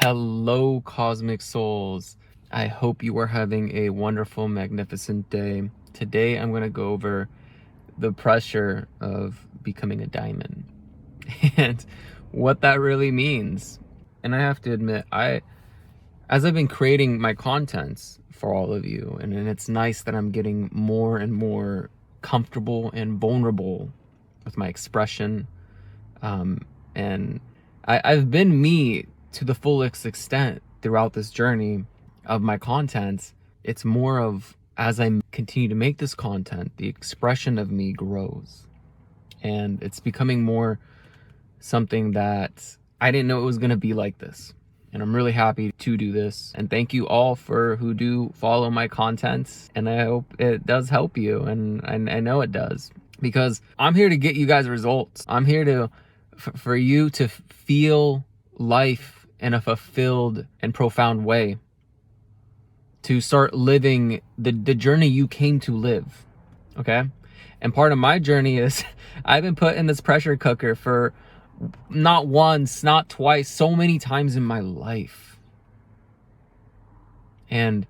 Hello, cosmic souls. I hope you are having a wonderful, magnificent day. Today, I'm going to go over the pressure of becoming a diamond and what that really means. And I have to admit, as I've been creating my contents for all of you, and it's nice that I'm getting more and more comfortable and vulnerable with my expression. And I've been me to the fullest extent throughout this journey of my content. It's more of, as I continue to make this content, the expression of me grows. And it's becoming more something that I didn't know it was going to be like this. And I'm really happy to do this. And thank you all for who do follow my content. And I hope it does help you. And I know it does. Because I'm here to get you guys results. I'm here to for you to feel life in a fulfilled and profound way. To start living the journey you came to live. Okay? And part of my journey is I've been put in this pressure cooker for not once, not twice, so many times in my life. And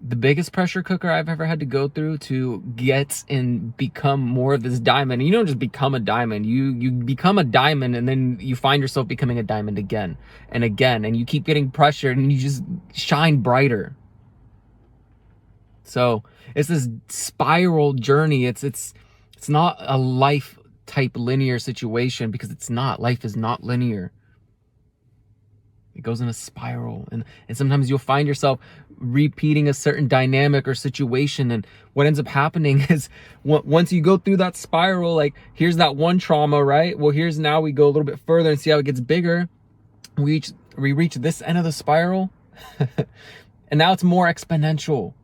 the biggest pressure cooker I've ever had to go through to get and become more of this diamond. You don't just become a diamond. You become a diamond, and then you find yourself becoming a diamond again and again, and you keep getting pressured and you just shine brighter. So it's this spiral journey. It's not a life type linear situation, because it's not. Life is not linear. It goes in a spiral, and sometimes you'll find yourself repeating a certain dynamic or situation, and what ends up happening is once you go through that spiral, like here's that one trauma, right? Well, here's now we go a little bit further and see how it gets bigger. We reach this end of the spiral and now it's more exponential.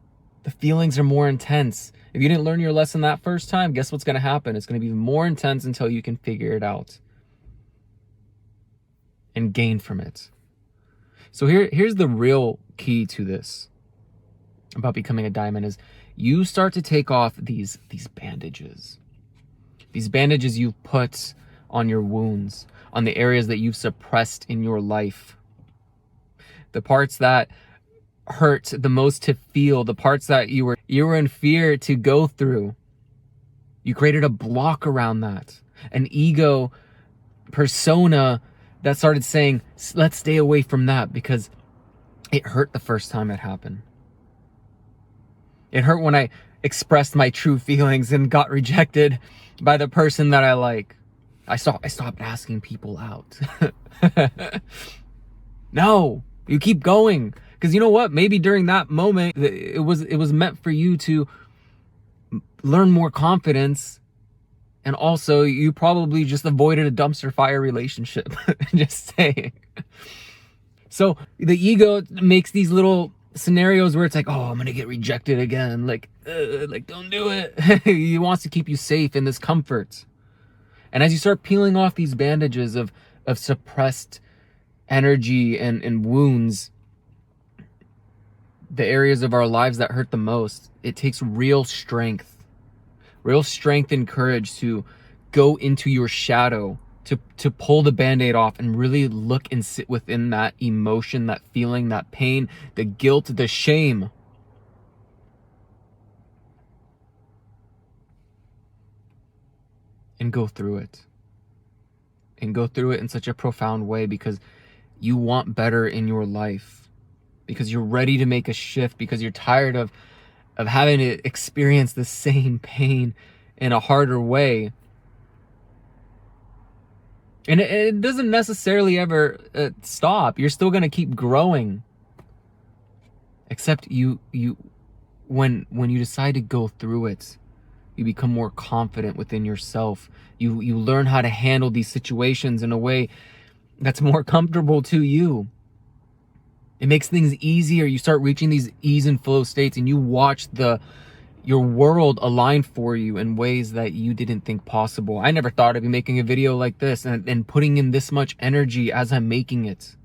The feelings are more intense. If you didn't learn your lesson that first time, guess what's going to happen? It's going to be more intense until you can figure it out and gain from it. So here's the real key to this about becoming a diamond is you start to take off these bandages. These bandages you've put on your wounds, on the areas that you've suppressed in your life. The parts that hurt the most to feel, the parts that you were in fear to go through. You created a block around that, an ego persona that started saying, let's stay away from that because it hurt the first time it happened. It hurt when I expressed my true feelings and got rejected by the person that I like. I stopped asking people out. No, you keep going. Because you know what? Maybe during that moment, it was meant for you to learn more confidence. And also, you probably just avoided a dumpster fire relationship. Just saying. So the ego makes these little scenarios where it's like, oh, I'm going to get rejected again. Like, don't do it. He wants to keep you safe in this comfort. And as you start peeling off these bandages of suppressed energy and wounds, the areas of our lives that hurt the most, it takes real strength and courage to go into your shadow, to pull the band-aid off and really look and sit within that emotion, that feeling, that pain, the guilt, the shame. And go through it. And go through it in such a profound way because you want better in your life. Because you're ready to make a shift, because you're tired of having to experience the same pain in a harder way. And it doesn't necessarily ever stop. You're still going to keep growing. Except when you decide to go through it, you become more confident within yourself. You learn how to handle these situations in a way that's more comfortable to you. It makes things easier. You start reaching these ease and flow states, and you watch your world align for you in ways that you didn't think possible. I never thought I'd be making a video like this and putting in this much energy as I'm making it.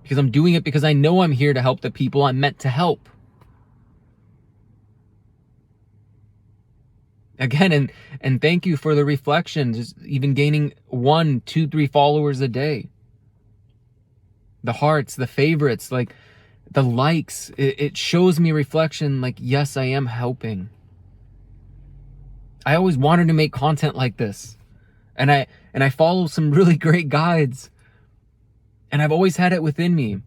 Because I'm doing it because I know I'm here to help the people I'm meant to help. Again, and thank you for the reflection. Just even gaining 1, 2, 3 followers a day. the hearts, the favorites, like the likes. It shows me reflection, like, yes, I am helping. I always wanted to make content like this. And I follow some really great guides. And I've always had it within me,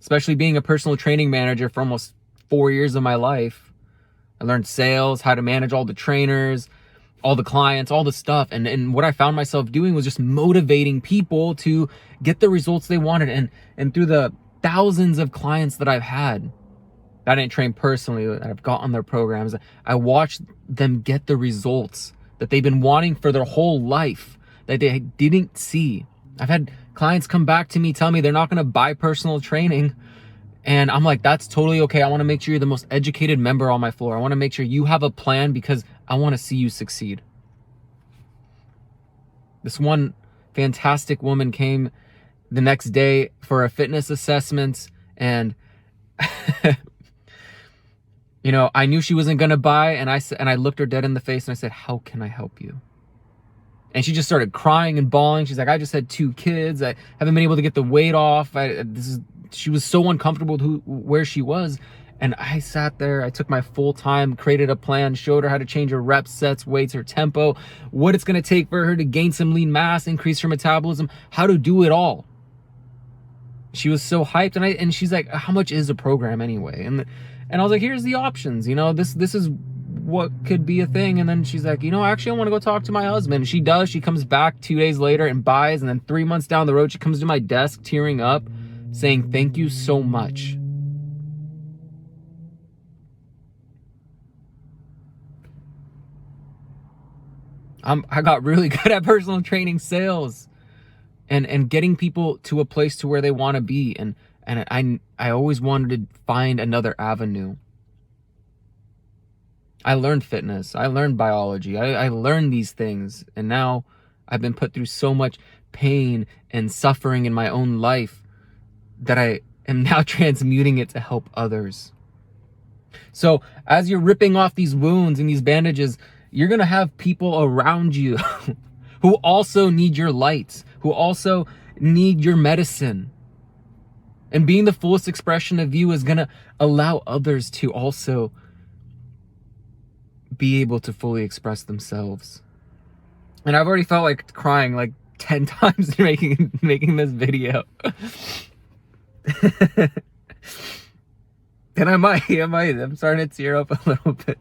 especially being a personal training manager for almost 4 years of my life. I learned sales, how to manage all the trainers, all the clients, all the stuff. And what I found myself doing was just motivating people to get the results they wanted. And through the thousands of clients that I've had, that I didn't train personally, that I've got on their programs, I watched them get the results that they've been wanting for their whole life that they didn't see. I've had clients come back to me, tell me they're not going to buy personal training. And I'm like, that's totally okay. I want to make sure you're the most educated member on my floor. I want to make sure you have a plan because I want to see you succeed. This one fantastic woman came the next day for a fitness assessment, and you know, I knew she wasn't going to buy, and I looked her dead in the face and I said, "How can I help you?" And she just started crying and bawling. She's like, "I just had 2 kids. I haven't been able to get the weight off. She was so uncomfortable with where she was." And I sat there, I took my full time, created a plan, showed her how to change her reps, sets, weights, her tempo, what it's going to take for her to gain some lean mass, increase her metabolism, how to do it all. She was so hyped, and she's like, "How much is a program anyway?" And I was like, "Here's the options. You know, this is what could be a thing." And then she's like, "You know, actually I want to go talk to my husband." She does. She comes back 2 days later and buys, and then 3 months down the road, she comes to my desk tearing up saying, "Thank you so much." I got really good at personal training sales and getting people to a place to where they want to be. And I always wanted to find another avenue. I learned fitness. I learned biology. I learned these things. And now I've been put through so much pain and suffering in my own life that I am now transmuting it to help others. So as you're ripping off these wounds and these bandages, you're going to have people around you who also need your light, who also need your medicine. And being the fullest expression of you is going to allow others to also be able to fully express themselves. And I've already felt like crying like 10 times making this video. And I'm starting to tear up a little bit.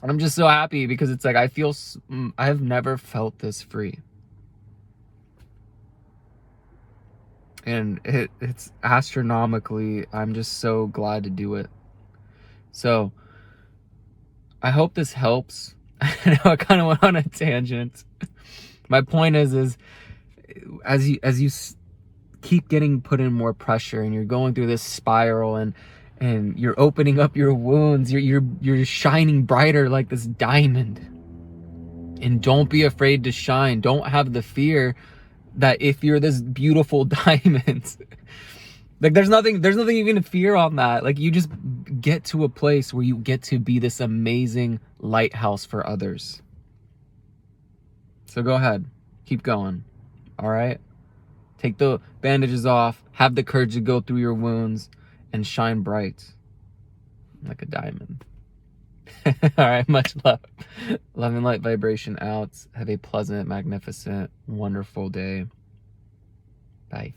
I'm just so happy because it's like I've never felt this free. And it's astronomically, I'm just so glad to do it. So I hope this helps. I know I kind of went on a tangent. My point is as you keep getting put in more pressure and you're going through this spiral and you're opening up your wounds, you're shining brighter like this diamond. And don't be afraid to shine. Don't have the fear that if you're this beautiful diamond, like there's nothing even to fear on that. Like you just get to a place where you get to be this amazing lighthouse for others. So go ahead, keep going. All right. Take the bandages off, have the courage to go through your wounds and shine bright like a diamond. All right, much love. Love and light vibration out. Have a pleasant, magnificent, wonderful day. Bye.